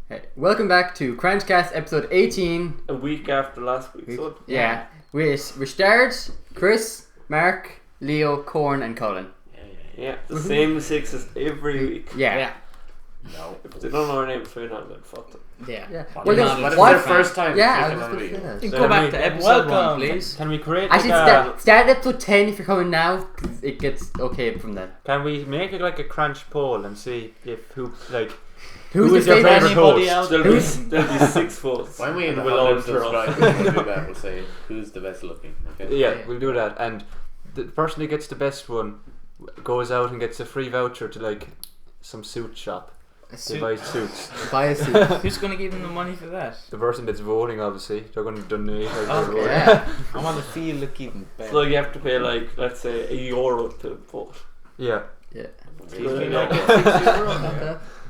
Hey, welcome back to KranchCast episode 18. A week after last week. So Yeah. We starred Chris, Mark, Leo, Corn and Colin. Yeah, the same six as every week. Yeah. No. If they don't know our names, we're not then fuck them. Yeah. Well, then, what's their first time? Yeah. You can go back to episode 1, please. Can we create Actually, start at episode 10 if you're coming now, 'cause it gets okay from then. Can we make it like a crunch poll and see if Who's is your your favourite favourite host? There'll be 6 votes. When we We'll all draw. we'll do that. We'll say who's the best looking. Okay. Yeah, we'll do that. And the person who gets the best one goes out and gets a free voucher to like some suit shop. They buy suits. Buy a suit. Who's going to give them the money for that? The person that's voting, obviously, they're going to donate. Okay. Yeah. I want to feel like even better. So you have to pay like, let's say, €1 to vote. Yeah. Yeah.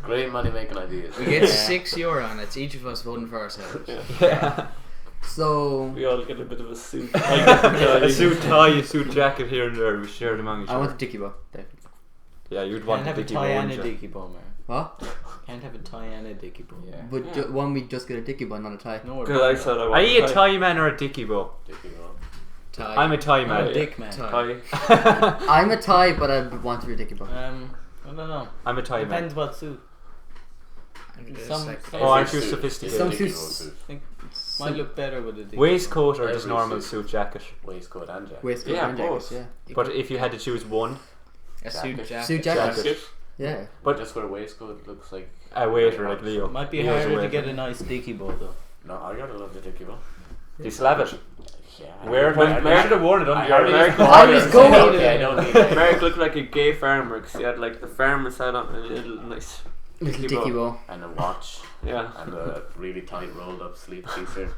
Great money making ideas. We get €6 and it's each of us voting for ourselves. Yeah. So We all get a bit of a suit. A suit tie, a suit jacket here and there. We share it among each I other. want the dicky bow. Definitely. Yeah, you'd want Can't the have a dicky tie and a bow. dicky bow, man. What? Can't have a tie and a dicky bow. Yeah. But one week just get a dicky bow, not a tie. No, Because I said I Are want you a tie man or a dicky bow? tie. I'm a tie I'm man. a dick man. tie. I'm a tie, but I want to be a dicky bow. I don't know. I'm a tie man. Depends what suit. Some Oh, aren't you sophisticated? Some suits might look better with a dicky Waistcoat or Every just normal suit. suit jacket? Waistcoat and jacket. waistcoat Yeah, and of course. jackets. Yeah. But if you had to choose one, A suit Jacket. jacket. Suit jackets. Jacket. Yeah. But just wear a waistcoat looks like a waiter like Leo. Might be Leo's a harder to waiter. get a nice dicky bow though. no. I gotta love the dicky bow. Do you slap it? Yeah. Where? I should have worn it under already your just leg. bought I it. was going- Okay, I don't need it. Merrick looked like a gay farmer because he had like the farmer's hat on and a little nice Little dicky dicky bow. bow. And a watch Yeah. and a really tight rolled up sleeve t-shirt.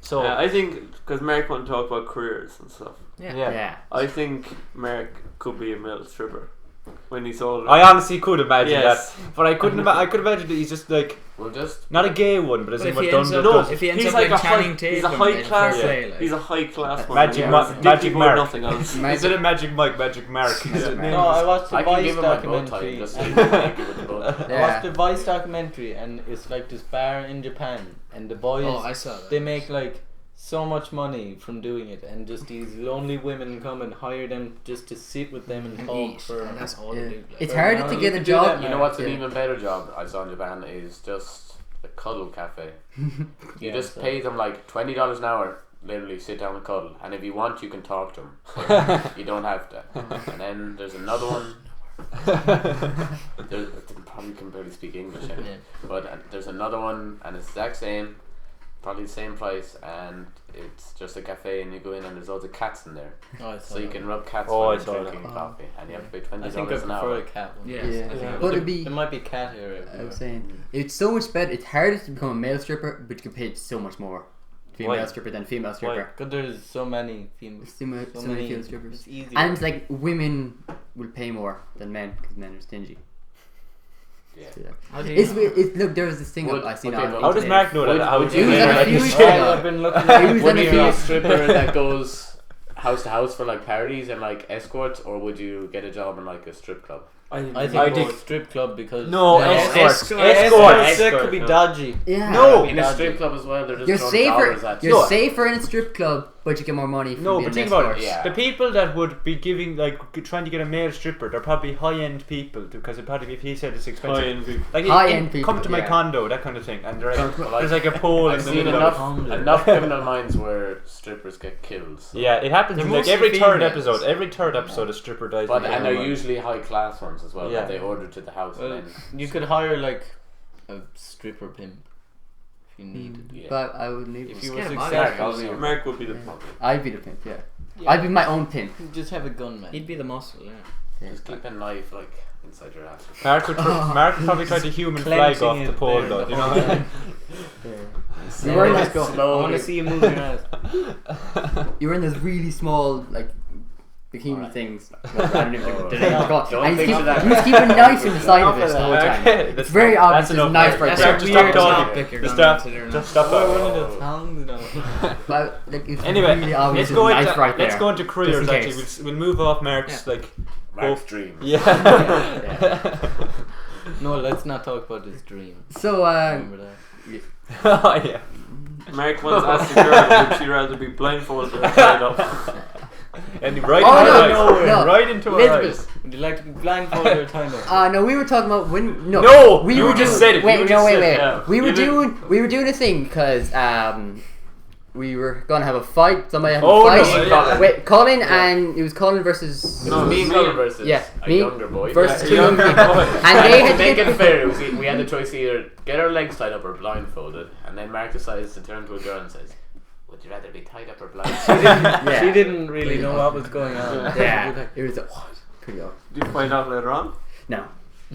So I think because Merrick want to talk about careers and stuff. yeah. Yeah. I think Merrick could be a male stripper when he's older. I honestly could imagine Yes. that, but I couldn't. I could imagine that he's just like We'll just not a gay one, but as But in if what he ends Dunder up- does. if he ends He's up like like a high, Channing he's a Tatum, high then class. fair play, like. He's a high class one. Magic Yeah. Magic Dicky bow, Mark. nothing else. Instead of Magic Mike, Magic Mark. Magic Mark. No, I watched the I can Vice give him my bow tie documentary. just so you can make it with the bow tie. Yeah. I watched the Vice documentary and it's like this bar in Japan and the boys Oh, I saw that. they make like so much money from doing it and just these lonely women come and hire them just to sit with them and And talk eat, for and that's all Yeah. they do. Like. It's But harder now to you get a can do job. that You know what's an Yeah. even better job I saw in Japan is just a cuddle cafe. You Yeah, just so- pay them like $20 an hour, literally sit down and cuddle, and if you want you can talk to them, but you don't have to. And then there's another one. There's, probably can barely speak English, Yeah. but there's another one and it's the exact same, probably the same price, and it's just a cafe and you go in and there's loads of cats in there, Oh, I saw so you that. can rub cats Oh, I while saw you're that. drinking Oh. coffee, and you have to pay I think I $20 an prefer hour. a cat one. Yeah. Yeah. I think But it'd be. there might be cat hair. I was saying it's so much better. It's harder to become a male stripper, but you can pay so much more. Female Why? stripper than female stripper. Because there's so many females. So many female strippers. It's easy. And it's like women will pay more than men because men are stingy. Yeah. How do you It's, know? it's look. There was this thing Would- I seen okay, on. but How does internet. Mark know that? How Would do you you use know that that? a few Well, ago. I've been looking He at was Would on a you be a few- stripper that goes house to house for like parties and like escorts, or would you get a job in like a strip club? I think I both think- strip club because No, escorts. escorts. Escorts that Escorts. could be dodgy. Yeah. No. In a strip club as well, they're just You're throwing dollars safer. at you. You're No. safer in a strip club, but you get more money. From No, being but an think about escort. it. Yeah. The people that would be giving, like, trying to get a male stripper, they're probably high-end people because it probably, if he said it's expensive, High-end people. like High-end people, come to my yeah. condo, that kind of thing, and they're like, Well, there's like a pole in I've the seen middle enough of it. enough criminal minds where strippers get killed. So. Yeah, it happens They're in like mostly every third females. episode. Every third episode, a stripper dies. But in the and they're middle of it. usually high class ones as well Yeah. that they order to the house Well, and then you could hire like a stripper pimp if you needed. yeah. But I would leave. If you get were him out of successful, there. you Merrick would be the punk. I'd be the pimp. Yeah. I'd be my own pimp. just have a gun, man. He'd be the muscle, yeah. just keep a knife like inside your ass. Mark would, Mark would probably try to human flag Clenching off it the pole, there though. the You know whole what I mean? You were in Let's this. go. I want to see you move your ass. You were in those really small like bikini Alright. things. Well, I don't even know what Don't they're called. don't And you picture that. just keep a knife in the side of it the whole time. Okay, It's very obvious that's there's a enough. knife right That's there. a Just weird stop topic talking. you're Just going stop. into there now. Just stop We're that. one of the tongues now. But like, it's Anyway, really obvious let's there's go a knife into right there. let's go into careers. Just in Actually, we'll move off Mark's like Mark's dream. yeah. No, let's not talk about his dream. So, Remember that. Oh yeah. Mark once asked a girl would she rather be blindfolded or tied up. And right, Oh, into no, her eyes. no. Right into her Elizabeth. eyes. Would you like to be blindfolded or tied up? No, we were talking about when. No, we you were just doing, said it. Wait, You no, just wait, said wait. it. Yeah. We You were doing a thing because we were gonna have a fight. Somebody had a Oh, fight. no, yeah. Wait, Colin and it was Colin versus. It was me and Colin versus Yeah, a me younger boy. versus Yeah, two young younger people, boy. and they had to to make get it fair, we had the choice to either get our legs tied up or blindfolded, and then Mark decides to turn to a girl and says, "Would you rather be tied up or blindfolded?" Yeah. She didn't really know what was going on. Yeah, it was pretty odd. Did you find out later on? No,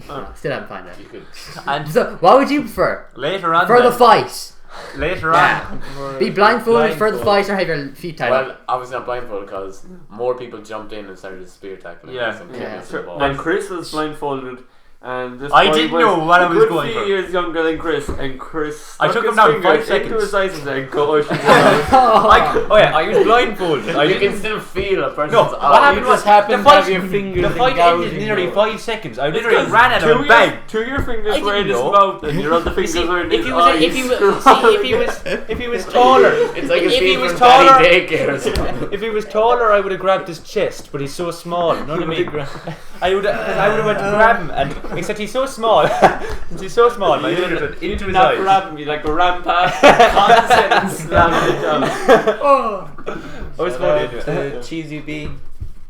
Oh. no, still haven't found out. You could. And So, what would you prefer later on, for the then, fight? later Yeah. on, Be blindfolded for the fight or have your feet tied Well, up? obviously not blindfolded because more people jumped in and started spear tackling. Yeah. Some Yeah. kids Sure. involved. And Chris was blindfolded, and this I boy didn't was know what I a was good going few for. years younger than Chris, and Chris I stuck took him his down fingers 5 into seconds. his eyes and said, "Gosh, you know." I was blindfolded. I you didn't. can still feel a person's No, eye. what happened You was just happened the to have fight. your fingers The fight gouging ended in nearly your- 5 seconds. I It's literally 'cause ran out of a bag. Two of your fingers I were in didn't his know. mouth, and your other You fingers see, were in if his he was, eyes. if he was taller, It's like a if he scene was from Daddy taller, Daycare or something. if he was taller, I would have grabbed his chest, but he's so small. You know what I mean? I would have went to grab him, and except he's so small. He's so small. My fingers went into his Not eyes. grab me like a ram past concept and slam it down. I was funny anyway. Cheesy B.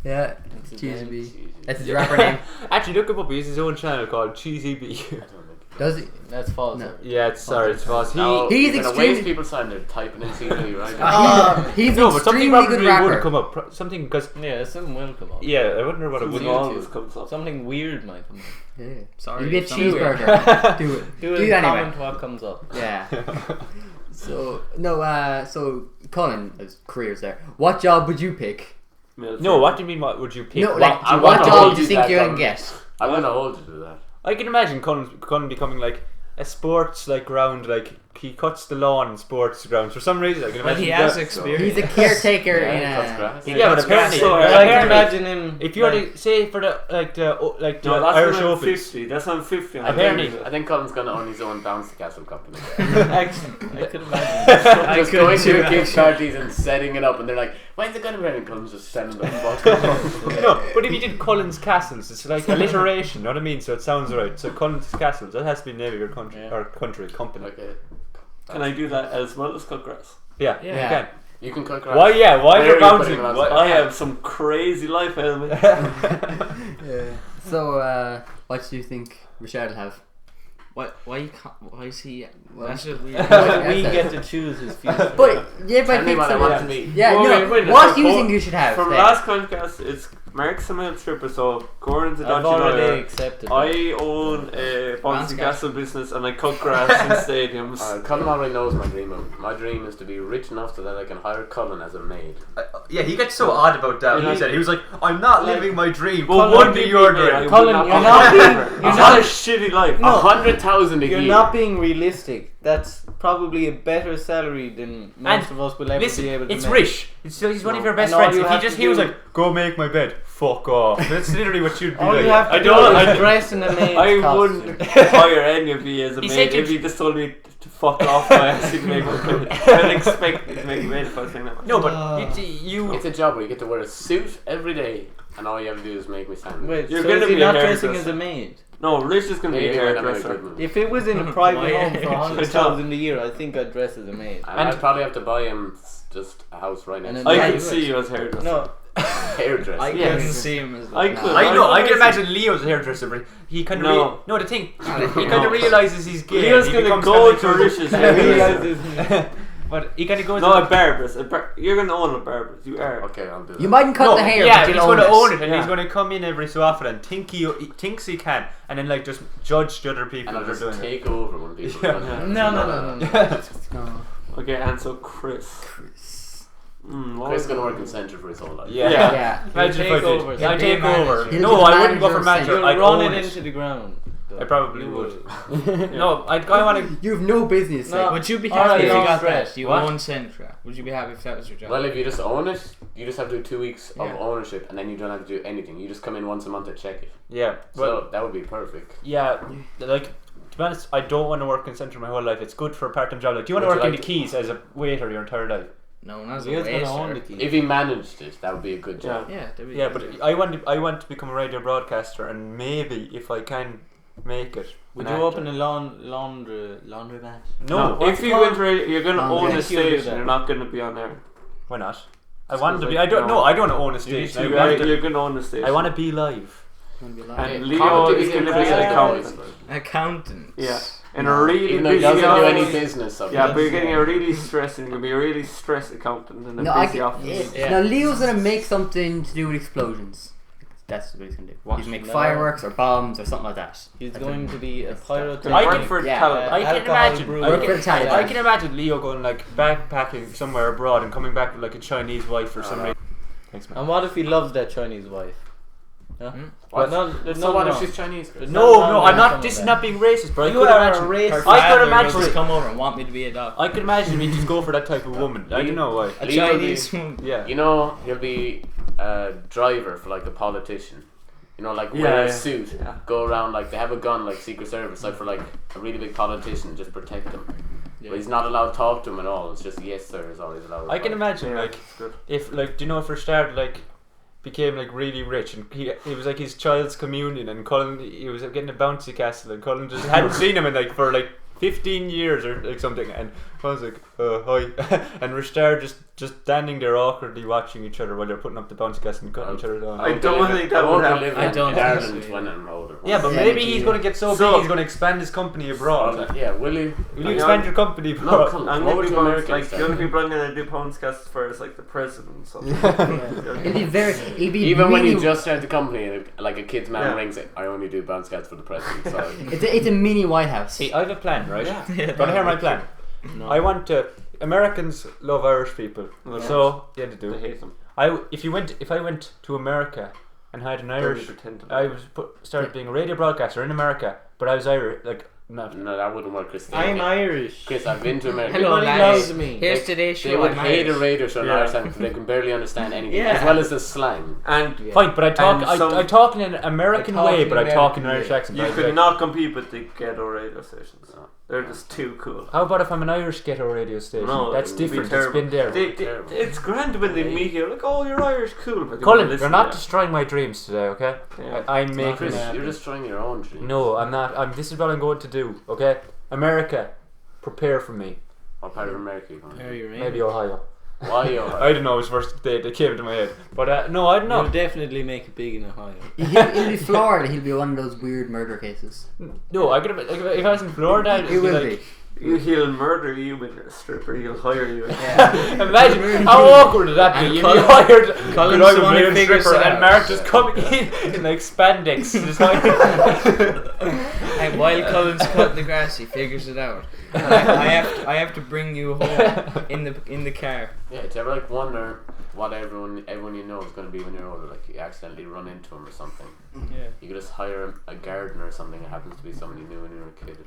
Yeah, That's his Cheesy name. B. That's his rapper name. Actually, look him up. He has his own channel called Cheesy B. Does he? That's false. No. Yeah, it's false. No, He's you're gonna extremely- waste people's time. They're typing in CD right He's No, an but something extremely probably good would rapper. come up. Something because Yeah, something will come up. yeah, I wonder what it When would. all YouTube. this comes up. Something weird might come up. Yeah. Sorry, You get something weird. cheeseburger. Do it. Do Do it it and anyway. comment what comes up. Yeah. So no. So Colin, his career's there. What job would you pick? No, what do you mean? What would you pick? No, What- like I what wanna job hold do you you think that, you're gonna Colin. get? I'm gonna hold you to that. I can imagine Colin becoming like a sports like ground, like he cuts the lawn in sports grounds for some reason. I can Well, imagine he has that- experience. He's a caretaker Yeah, in he cuts a. grass. Yeah, but apparently, So, I but can apparently, imagine him. if you were like, to say for the No, Irish that's on Opens, 50. That's on 50. Apparently- I think Colin's gonna own his own bouncy castle company. Actually, I could imagine. I Just could going to too, kids' actually. parties and setting it up, and they're like, "When's it gonna be?" And Colin's just sending the fuck up. no, but if you did Colin's Castles, it's like alliteration. You know what I mean? So it sounds right. So Colin's Castles, that has to be the name of your country Yeah. or country company. Okay. Can I do that as well as cut grass? Yeah, Yeah. you can. You can cut grass. Why? Yeah, why Where you're are you putting bouncing? him on Why- spot? I have some crazy life element. Yeah. So what do you think Richard will have? Why you can't? Why is he? Well, That's what we, that's we it. get to choose his future. But yeah, Tell but me pick what I someone. want to be. Yeah, Wait, no. wait, What do you so think you should have? From then? last podcast, it's Mark's a male stripper, so Gordon's a I've dodgy already lawyer. accepted. I own a bouncy castle business and I cut grass in stadiums. Colin already knows my dream. My dream is to be rich enough so that I can hire Colin as a maid. Yeah, he gets so odd about that. Yeah. He said he was like, "I'm not Like- living my dream. Well, What would be be your me, I dream?" would Colin, not you're be not a being- stripper. you're I've not- had a shitty life. 100,000 a You're year. not being realistic. That's probably a better salary than most of us will ever Listen, be able to it's make. Rich. He's one of your best And all friends. you If have to he was do- like, "Go make my bed," fuck off. That's literally what you'd be All like. you have to I do don't- is I- dress in a maid's I costume. wouldn't hire any of you as a He maid said you- if you just told me to fuck off by asking to make my bed. I'd expect you to make a bed if I was saying that. No, but you It's a job where you get to wear a suit every day, and all you have to do is make me sandwich. Wait, You're so gonna is he be a not dressing hairdresser. as a maid? No, Rich is going to be a Maybe when I'm in a hairdresser. good mood. If it was in a private Why- home for 100,000 a year, I think I'd dress as a maid. And I'd probably have to buy him just a house right next And to then- I Yeah, could you see you as hairdresser. No, hairdresser. I Yes. couldn't see him as. I could. I know. I can see- imagine Leo's a hairdresser, but he kind of No. no. The thing, he kind No. of realizes he's gay. Leo's and he going to becomes go kinda to like- Rich's hairdresser. Realizes But he kind of goes. No, to a barber's. You're going to own a barber's. You are. Okay, I'll do that. You mightn't cut no, the hair, yeah, but he's you'll going to own it, and Yeah. he's going to come in every so often and think he thinks he can, and then like just judge the other people And I'll that are just doing it. take over when people Yeah. run out. No. No. Okay, and so Chris. Chris. What Chris was gonna work in Central for his whole life. Yeah. Yeah. Yeah. Imagine He'll if I take over. did. Yeah, I'd He'll take be over. manager. No, He'll be I wouldn't go for manager of manager. You'll I'd run own it into the ground. though. I probably You would. No, I want to. You have no business. No. Like, Would you be Alright, happy if you long got stretch. that? You What? own Centra. Would you be happy if that was your job? Well, if you just own it, you just have to do 2 weeks of Yeah. ownership, and then you don't have to do anything. You just come in once a month to check it. Yeah. Well, So that would be perfect. yeah. Like, to be honest, I don't want to work in Central my whole life. It's good for a part-time job. Like, do you want to Would work you in like the Keys as a waiter your entire life? No, not as a Leo's gonna own the waiter. key. If he managed it, that would be a good job. Yeah, that'd be Yeah, good. but I want to become a radio broadcaster, and maybe if I can make it. Would an you actor. open a laundromat? No. If you enter, you're going to No, own yeah. a Thank you, do station. that. You're not going to be on there. Why not? I It's want to like, be. I don't. no. No, I don't own a You station. two, I want you're to. going to own a station. I want to be live. And Yeah, Leo comedy is is going to be an impressive. accountant. Accountant. Yeah. In a really Even though he busy doesn't do any office. business of Yeah, it. but you're getting a really stressed, and you're going to be a really stressed accountant in a no, I busy can, office. Yeah. Now Leo's gonna make something to do with explosions. That's what he's gonna do. What? He's gonna make No. fireworks or bombs or something like that. He's That's going it. to be a pyrotechnic. I Work can- for yeah, Talent. I can alcohol imagine. brewer. I Work for can, the Italian. I can imagine Leo going like backpacking somewhere abroad and coming back with like a Chinese wife or some reason. Thanks, man. And what if he loves that Chinese wife? Yeah? Hmm? What? There's So what no. if she's Chinese? There's No, no no, I'm wrong not. with This is that. not being racist, but I You could are a imagine. racist. Her I could father will imagine. just come over and want me to be a doctor. I could imagine me just go for that type of woman. I don't know why. A Leo will Chinese be- woman. Yeah. You know, he'll be a driver for like a politician. You know, like Yeah, wear a yeah. suit, Yeah. go around like they have a gun, like Secret Service, like for like a really big politician, just protect him. Yeah. But he's not allowed to talk to him at all. It's just yes sir is all he's allowed. to I can talk. imagine Yeah, like it's good. if like do you know if Rashard like became like really rich and he was like his child's communion and Cullen he was getting a bouncy castle and Cullen just hadn't seen him in like for like 15 years or like something and I was like hi and Rashard just standing there awkwardly watching each other while they're putting up the bouncy castle and cutting each other down. I don't think that would won't happen. live I in don't think Ireland so, when yeah. I'm older. Yeah, but Yeah, maybe but he's you- going to get so So- big he's going to expand his company abroad. Yeah, will you? Will you expand your company No, abroad? come I'm what going would to be you bounce, Americans like the do? only people I'm going to do podcasts for is like the president and something. It'll be very. It'll be Even when mini, you just start the company, and like a kid's man Yeah. rings it, I only do bounce cats for the president. So It's a mini White House. See, I have a plan, right? Yeah. Yeah, Want to hear my plan? No. I want to. Americans love Irish people, Well, so yeah, they do. I hate them. If I went to America and had an Don't Irish, pretend to I started being a radio broadcaster in America, but I was Irish, like not. no, that wouldn't work, Chris. I'm Irish. Chris, I've been to America. Hello, Everybody lads. loves me. Here's They- today's They show. would I'm hate a Irish. radio show in Yeah. Irish because they can barely understand anything, Yeah. as well as the slang. And Yeah. Fine, but I talk. And some- I talk in an American I talk way, in but I talk in an American Irish way. accent. you right? could not compete with the ghetto radio stations. No. They're just too cool. How about if I'm an Irish ghetto radio station? No, That's it'd be different. It's terrible. been there. Terrible. It's grand when they meet you, like, oh, you're Irish, cool. But they Colin, won't you're listen not to you. destroying my dreams today, okay? Yeah. I'm making. Chris, gonna you're happen. destroying your own dreams. No, I'm not. This is what I'm going to do, okay? America, prepare for me. What part of America are you Where going are you in? Maybe Ohio. Why you? I don't know. It was first they came into my head, but no, I don't You'll know. definitely make it big in Ohio. He'll be Florida. He'll be one of those weird murder cases. No, I could have. If I was in Florida, He will like, be. He'll murder you when you're a stripper. He'll hire you. Imagine how awkward would that be? And You Colin- hired Colin's good the one who male figures stripper it and out. Mark just coming in like spandex. Just And while Colin's cutting the grass, he figures it out. And I have to bring you home in the car. Yeah, do you ever like wonder what everyone you know is going to be when you're older? Like you accidentally run into him or something. Yeah. You could just hire a gardener or something. It happens to be somebody you knew when you were a kid.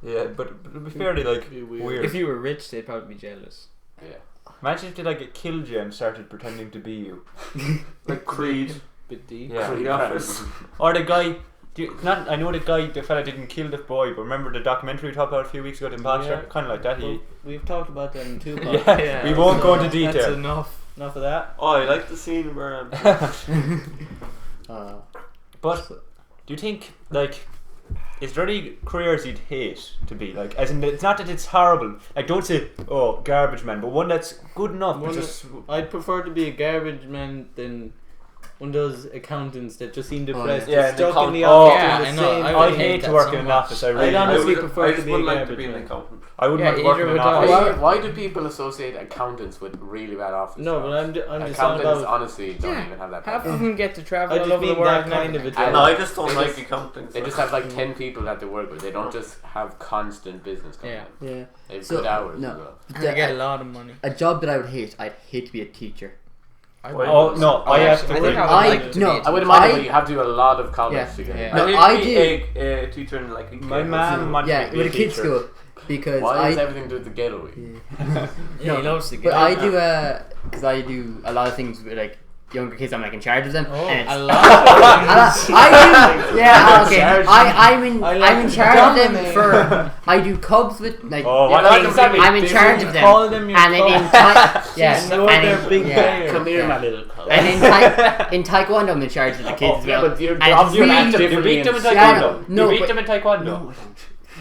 yeah, but it'd be fairly like Be weird. weird. If you were rich, they'd probably be jealous. Yeah. Imagine if they like killed you and started pretending to be you. Like Creed. Bit deep. Yeah. The Office. Or the guy. I know the fella didn't kill the boy, but remember the documentary we talked about a few weeks ago, the Imposter? Yeah. Kind of like that. Well, we've talked about that in two Yeah, podcasts. we won't go into That's detail. enough. Enough of that. Oh, I like the scene where But do you think like is there any careers you'd hate to be like? As in, it's not that it's horrible. Like, don't say oh garbage man, but one that's good enough. But One just I'd prefer to be a garbage man than one of those accountants that just seem depressed. yeah. Yeah, stuck in the Oh, office yeah, doing I the know, same I I would thing. hate hate to that work so in an much. office. I really. I'd honestly would. prefer I to just be would a like to garbage be an man. accountant. I wouldn't Yeah, want to work either in an would I. office. Why do people associate accountants with really bad office No, but jobs? I'm just talking accountants about. honestly don't Yeah. even have that. Half problem. of them get to travel I all just over the mean world. that and kind of a everything. job. No, I just don't They like just- accounting. They just have like 10 people that they work with. They don't just have constant business coming Yeah. in. Yeah. They have So, good hours no. as well. And they get a lot of money. A job that I'd hate to be a teacher. Oh no, I have to. think bring- I would I- like to no, be a I wouldn't teacher. mind it, but you have to do a lot of college Yeah. to get Yeah. it. No, I I think do. a teacher in like a My man wants Yeah, me to be with a a kids teacher. school because Why I is everything to do with the ghetto? Yeah, he loves to but get I do because I do a lot of things with like younger kids. I'm like in charge of them. Oh, and it's- a lot of I do. Yeah, okay. Charge. I'm in. I like I'm in to charge of them dominate. for. I do cubs with like. Oh, what Yeah, does that mean? I'm in charge of them. Call them your And then in cubs. yeah, You're and their in, big yeah. player. Come here, Yeah. my little cub. And in taekwondo, I'm in charge of the kids as well. Yeah, but your And job's it's really- act You differently beat them in in Yeah, taekwondo. no, You beat but- them in taekwondo. No,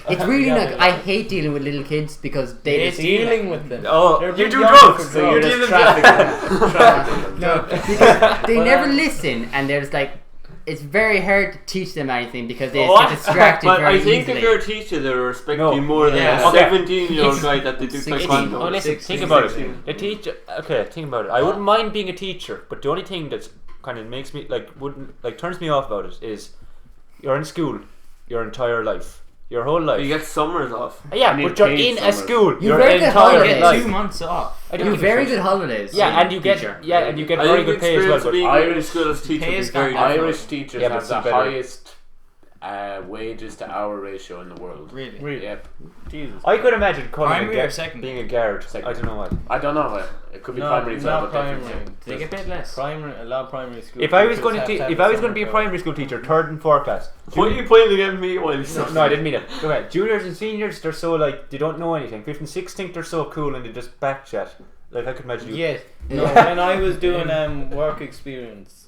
it's really Yeah, like yeah. I hate dealing with little kids because they It's just dealing with them. Oh, They're you big do young drugs. for So you're drugs. just trafficking. no, because they But, never listen, and there's like it's very hard to teach them anything because they What? get distracted But very I think easily. if you're a teacher, they'll respect No. you more than Yeah. a Okay. 17-year-old guy that they do 16. taekwondo. Oh, listen, 16, think about it. 16. A teacher. Okay, think about it. I wouldn't mind being a teacher, but the only thing that's kind of makes me turns me off about it is you're in school your entire life, your whole life. You get summers off. Yeah, And you but you're paid in a summers. school. You Your very good entire holidays. Get life. 2 months off. I You don't have give a very shit. good holidays. Yeah, and you get teacher. and you get I very think good pay as well. experience But being in Irish school as teacher pay is is very not different. Irish teachers Yeah, but have it's the better. highest wages to hour ratio in the world. Really? Really? Yep. Jesus. I could imagine calling Primary or secondary? being a guard. Secondary. I don't know what. I don't know. It could be No, primary as well, not but definitely. primary. Do they get paid less? Primary, a lot of primary school. If I was teachers going to have have if I was going to be a summer primary school teacher, third and fourth class. What are you pointing at me while you No, I didn't mean it. Go ahead. Juniors and seniors, they're so like they don't know anything. Fifth and sixth think they're so cool and they just back chat. Like I could imagine you. Yes. No, when I was doing work experience,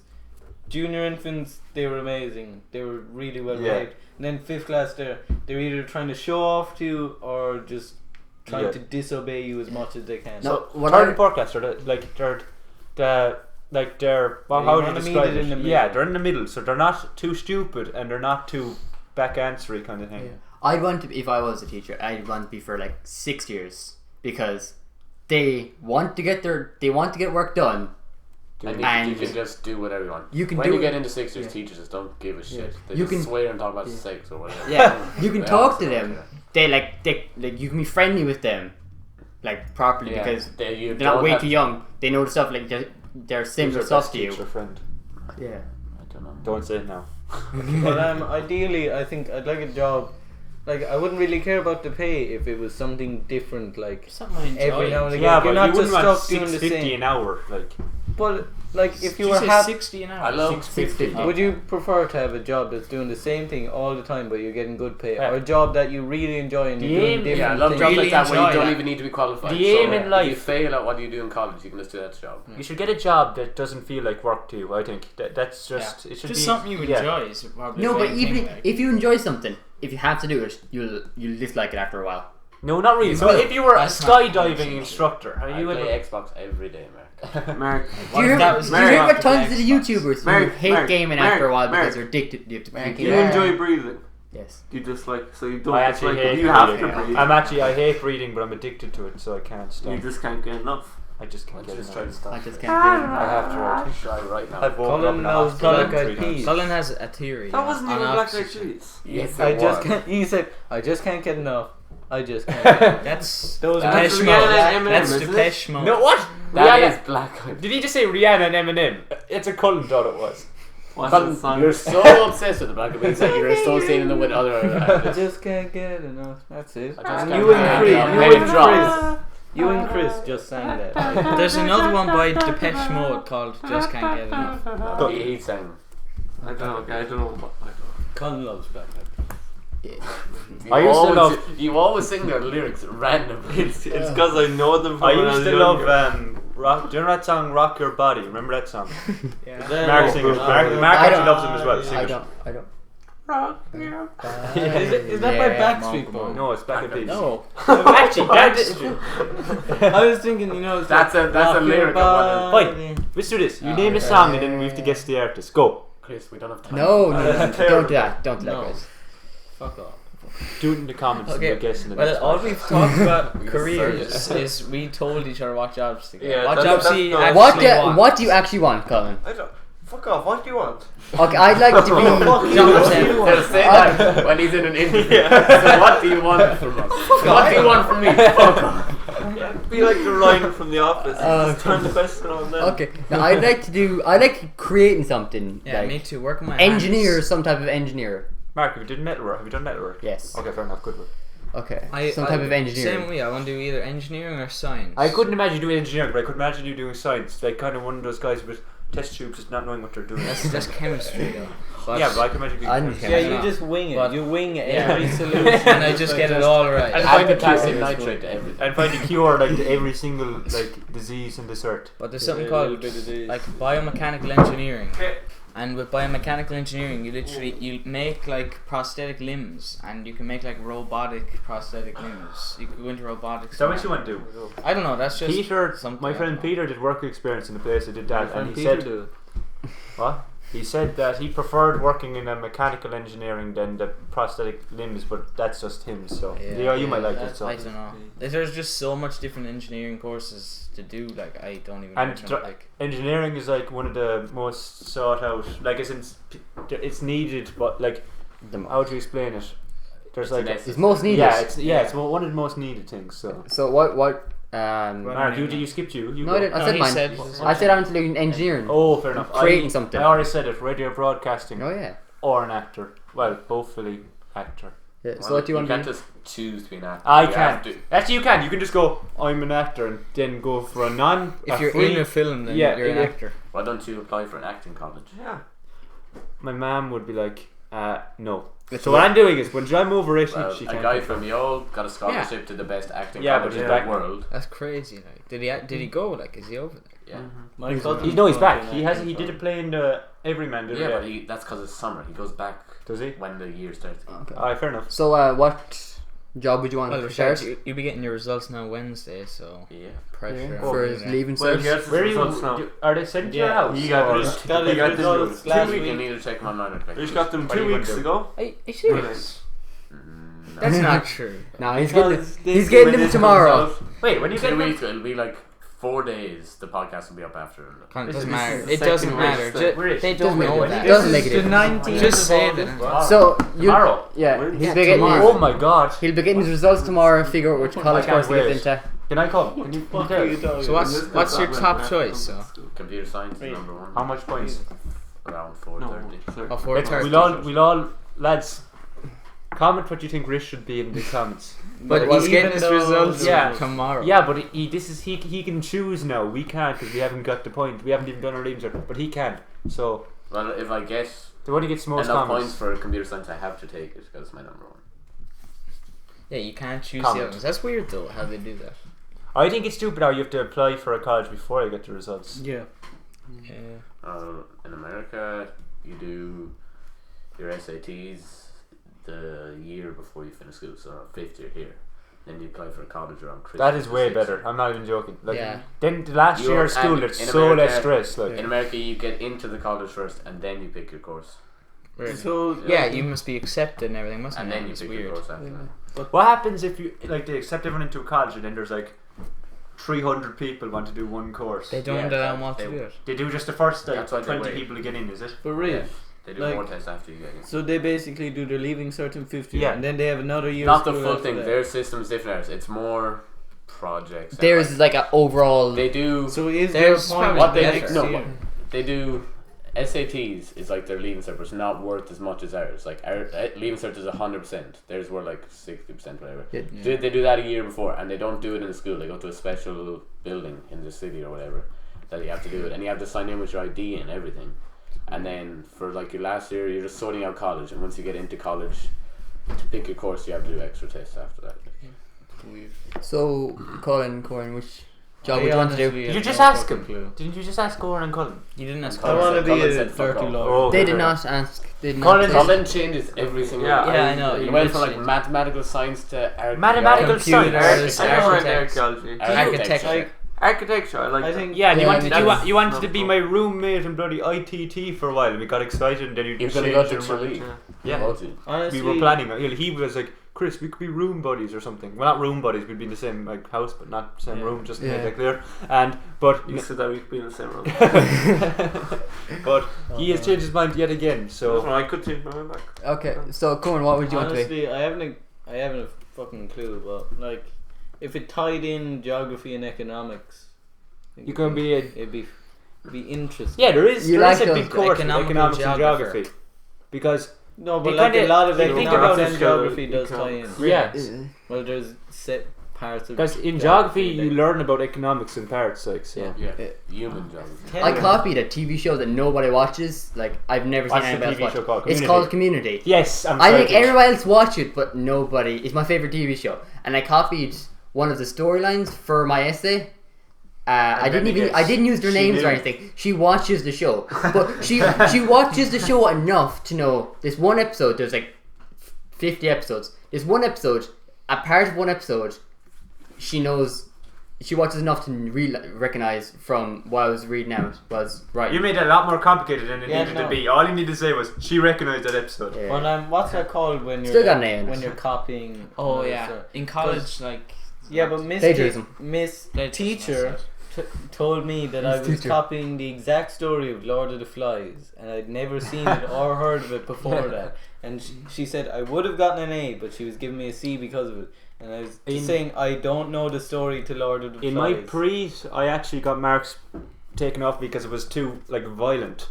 junior infants they were amazing. They were really well Yeah. behaved. And then fifth class they're either trying to show off to you or just trying Yeah. to disobey you as much as they can. No, what Third I, and fourth class, they're well, You how do you wanna meet describe it it? in the Yeah, middle. they're in the middle, so they're not too stupid and they're not too back answery kind of thing. Yeah. I'd want to, if I was a teacher, I'd want to be for like 6 years because they want to get work done. And And- you can just do whatever you want. You can when do you get it- into 6 years, yeah. teachers just don't give a shit. Yeah. They You just can- swear and talk about yeah. sex or whatever. Yeah, you can They talk to honestly them. don't care. They you can be friendly with them, like properly Yeah, because you they're not don't way have too to- young. They know the stuff like they're Who's similar your stuff best to you. teacher friend? Yeah. I don't know. Don't say it now. But ideally, I think I'd like a job. Like I wouldn't really care about the pay if it was something different. Like Something I enjoy. every now and again, Yeah, you're but not you just wouldn't want stuck doing the 650 same. an hour, like. But like if Did you were say happy, 60 an hour. I love 650. would you prefer to have a job that's doing the same thing all the time but you're getting good pay, Yeah. or a job that you really enjoy and The you're doing aim- different Yeah, I love things? jobs Really like that where you enjoy don't that. even need to be qualified. The aim so in if life- you fail at what you do in college, you can just do that job. You should get a job that doesn't feel like work to you. I think that's just it should Just be something you yeah. enjoy is probably No, the but main even thing, like. if you enjoy something, if you have to do it, you'll dislike it after a while. No, not really. You So will. if you were a That's not skydiving possible. instructor, are I you play ever? Xbox every day, Mark. Mark, Do you hear, that was do you hear Mark about tons of with the the Xbox. YouTubers who Mark, hate Mark, gaming Mark, after a while because Mark. they're addicted? You have to Mark, drink you it. Yeah. enjoy breathing. Yes. You just like so you don't I just actually like hate you have to reading. breathe. I hate reading, but I'm addicted to it, so I can't stop. You just can't get enough. I just Why can't don't you get just try to enough. stop? I just it? can't do I have to write. Try right now. I've woken up Colin in a knows hospital Black 3 Eyed times. Peas. Colin has a theory. That wasn't on even Black Eyed oxygen. Peas. Yes, I it just was. can't. He said, "I just can't get enough. I just can't." Get enough. That's Those That's Depeche Rihanna Mode. and Eminem, That's isn't it? Depeche Mode. No, what? That Rihanna. is Black Eyed. Did he just say Rihanna and Eminem? It's a Cullen thought it was. What's Colin, that song? you're so obsessed with the Black Eyed Peas that you're associating them with other. I just can't get enough. That's it. I just And can't you get and enough. Chris, Yeah, you let and it drop. Chris, you and Chris just sang that. There's another one by Depeche Mode called Just Can't Get Enough. No, he sang. I don't know. Okay, I don't know. What, I don't know. Colin loves Black Eyed Peas. You I used to always, love- You always sing their lyrics randomly. It's because I know them from I when used was to love younger. rock. Do you know that song "Rock Your Body"? Remember that song? Yeah. Mark sings. Mark I actually don't- loves him as well. I Singers. don't. Rock your Is that by Yeah, Backstreet Boys? No, it's Black Eyed Peas. No. Actually, I was thinking, you know, it's That's like, a- that's a rock your lyric of what body. let's do this. You Oh, name a song and then we have to guess the artist. Go. Chris, we don't have time. No, That's don't terrible. do that. Don't do that, No. guys. Fuck off. Do it in the comments Okay, and we'll guess in the Well, next all one. we've talked about We careers decided. is we told each other what jobs to get. Yeah, what that's- jobs that's do you not- actually want? What do you actually want, Colin? I don't. Fuck off. What do you want? Okay, I'd like to be. They'll say that when he's in an interview. So what do you want from us? What do you want from me? Fuck off. Be like the Ryan from The Office. Oh, Just turn the question on them. Okay. Now I like creating something. Yeah, like me too. Work on my engineer, hands. some type of engineer. Mark, have you done metalwork? Have you done metalwork? Yes. Okay, fair enough. Good one. Okay. Some type of engineering. Same with me. I want to do either engineering or science. I couldn't imagine doing engineering, but I could imagine you doing science. Like kind of one of those guys with test tubes, just not knowing what they're doing. That's chemistry though. But yeah, but I can imagine being. I chemist. didn't Yeah, care. you just wing it. But- You wing Yeah. every solution. and I just get it all right. And Add find the potassium cure. nitrate to everything. And find a cure like to every single like disease in this earth. But there's Yeah, something a little called bit of this. like biomechanical engineering. And with biomechanical engineering, you make like prosthetic limbs, and you can make like robotic prosthetic limbs. You could go into robotics. Is that what you want to do? I don't know. That's just Peter, something my I friend don't know. Peter did work experience in the place that did that, Your friend and he Peter said do it. what? He said that he preferred working in a mechanical engineering than the prosthetic limbs, but that's just him. So yeah, you might like it. So I don't know. There's just so much different engineering courses to do. Like I don't even know And which one, like. engineering is like one of the most sought out. Like it's needed, but like how do you explain it? There's like It's most needed. yeah, it's one of the most needed things. So So what Mark, you skipped you. No, I didn't. I No, said he mine. said- I said I'm doing engineering. Oh, fair enough. Creating something. I already said it. Radio broadcasting. Oh yeah. Or an actor. Well, hopefully actor. Yeah. So what do you want to can't do? just choose between actors. I You have can't. to- Actually, you can. You can just go, I'm an actor, and then go for a non. If you're free. in a film, then Yeah, you're an yeah. actor. Why don't you apply for an acting college? Yeah. My mum would be like, no. It's So what I'm doing is, when I'm over it, Well, she a can't. guy do from Yale got a scholarship to the best acting Yeah, college but in he's the back. world. That's crazy. Like, did he go? Like, is he over there? Yeah, My He's- cousin He's no, he's was back. in He acting did a college. play in the Everyman. Did yeah, but that's because it's summer. He goes back Does he? when the year starts. Okay. Alright, fair enough. So what job would you want Well, to Rashad, start? you'll be getting your results now Wednesday, so Yeah. pressure. Yeah. on For you his there. leaving Well, cert. he has his Where are results now. you? Are they sent to your Yeah. house? He got or- his. Got He his got his results last You week. can either check them online or collect He them. got them What are 2 you weeks gonna do? ago. Are you serious? No. That's not true. No, he's Because getting this he's is getting when them this tomorrow. comes out. Wait, when you 2 get weeks, it'll be like 4 days. The podcast will be up after. It This doesn't is matter. the It doesn't second matter. race that- where is- They doesn't don't make know it- that. doesn't make a The difference. 19th Just of say August. that. So you Tomorrow. yeah, When? he'll Yeah, be getting tomorrow. Oh my god. he'll be getting his results tomorrow and figure out which college can't course he gets wait. into. Can I come? Can you Fuck tell? are you talking So about? what's your top choice? So Computer science is Wait. number one. How much points? Around No, 430. sorry. oh, four Let's, thirty. we'll all, lads, comment what you think Rich should be in the comments. But Well, he's getting even his though results Yeah. tomorrow. Yeah, but he can choose now. We can't because we haven't got the point. We haven't even done our leaving cert, but he can. So Well, if I get the one who gets the most enough comments. points for computer science, I have to take it because it's my number one. Yeah, you can't choose Comment. the others. That's weird though. How they do that. I think it's stupid how you have to apply for a college before you get the results. Yeah. Yeah. In America, you do your SATs the year before you finish school, so 5th year here. Then you apply for a college around Christmas. That is the way 6th better. year. I'm not even joking. Like, Yeah. Then the last year of school, and it's in so America- less stress. Like In America, you get into the college first, and then you pick your course, Really? So Yeah, you must be accepted and everything, mustn't and you? then you It's pick your weird. course after that. what happens if you like they accept everyone into a college and then there's like 300 people want to do one course? They don't Yeah, allow that- them all to they- do it. They do just the first like That's why they 20 wait. people to get in, is it? for real. Yeah. They do Like- more tests after you get in. So they basically do their leaving cert in 5th year, Yeah. and then they have another year. Not the school full after thing. that. Their system's different. Ours. It's more projects. and, There's like an overall. they do. So is There's their point probably what they better. next no, year? they do SATs is like their leaving cert, but it's not worth as much as ours. Like our leaving cert is 100%. Theirs were like 60%, whatever. Yeah. They do that a year before, and they don't do it in the school. They go to a special building in the city or whatever that you have to do it, and you have to sign in with your ID and everything. And then for like your last year, you're just sorting out college, and once you get into college, to pick your course, you have to do extra tests after that. So Colin, which job I would you want to do? honestly Did you have just no ask fucking him? clue. Didn't you just ask Goran and Colin? You didn't ask. I Colin want to said- be Colin a said fuck dirty off. lawyer. Oh, They okay, did fair not ask. They did Colin- not. Colin changes every single. Yeah, Yeah, I know. He You went from like literally- mathematical science to Mathematical Computers, science. I never read architects. archaeology. Architecture. Architecture, I like I that. think Yeah, and Yeah, you wanted no, to be no. my roommate in bloody ITT for a while, and we got excited, and then you You're gonna go to changed your mind. Chile. Yeah, honestly, we were planning. He was like, Chris, we could be room buddies or something. Well, not room buddies. We'd be in the same like house, but not same Yeah. room. Just to Yeah. make that clear. But You said that we'd be in the same room. but he has changed his mind yet again. So So I could change my mind back. Okay, so Colin, what would you want to be? honestly, I haven't a fucking clue, but like, if it tied in geography and economics, I think You can be a it'd be interesting. yeah. There is You there like is a those big course in economical economics and geographer. geography because No, but You like kinda- a lot of you think economics about and it, geography does tie in. economics. yeah. Well, there's set parts of Because in geography you that- learn about economics in parts, like so. Yeah. Yeah, human geography. I copied a TV show that nobody watches. Like I've never seen What's the anybody TV else show watch. called? It's Community? called Community. Yes, I'm I think sorry. everybody else watch it, but nobody. It's my favorite TV show, and I copied one of the storylines for my essay. I then I didn't use their she names knew. or anything. She watches the show, but she watches the show enough to know this one episode. There's like 50 episodes. This one episode, a part of one episode, she knows. She watches enough to recognize from what I was reading out was right. You made it a lot more complicated than it Yeah, needed no. to be. All you need to say was she recognized that episode. Yeah. Well, what's that called when you're Still got an A in it. when you're copying? Oh another yeah, story? in college, like Yeah, but Miss Plagiarism. Teacher told me that I Miss was Teacher. copying the exact story of Lord of the Flies, and I'd never seen it or heard of it before that. And she said I would have gotten an A, but she was giving me a C because of it. And I was just In- saying I don't know the story to Lord of the In my Flies. pre, I actually got marks taken off because it was too like violent,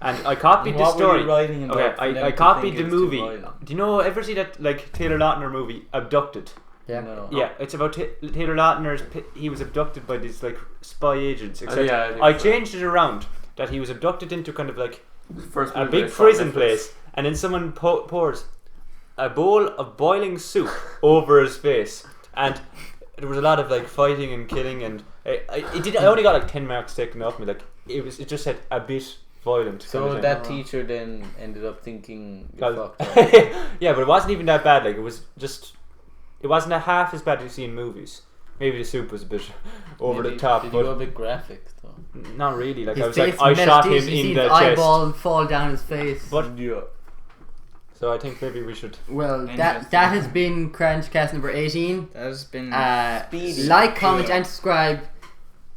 and I copied the What were story. you writing about Okay, for them I to copied think the it's too movie. violent? Do you know? Ever see that like Taylor Lautner movie, Abducted? Yeah. No. Yeah, it's about Taylor Lautner's. He was abducted by these like spy agents. Except yeah, I think I so. changed it around that he was abducted into kind of like First a movie I big saw on prison Netflix. place, and then someone pours a bowl of boiling soup over his face, and there was a lot of like fighting and killing, and I only got like 10 marks taken off me. Like it just said a bit violent. So kind of that teacher then ended up thinking you're thing. fucked up. Yeah, but it wasn't even that bad. Like it was just, it wasn't a half as bad as you see in movies. Maybe the soup was a bit over Maybe- the top, Did you go a but bit graphic though? not really. Like His I was face like, I shot melted, him you in see the his chest. eyeball fall down his face. But Yeah. so I think maybe we should. Well, that Interesting. has been KranchCast number 18. that has been Speedy. Like, comment, and subscribe.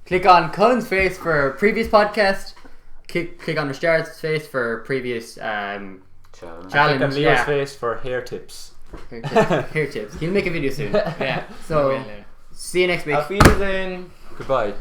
Click on Colin's face for previous podcast. Click on Rashard's face for previous Challenge. Click on challenge. Leo's Yeah. face for hair tips. Hair tips. He'll make a video soon. yeah. So, Really. see you next week. Auf Wiedersehen. Goodbye.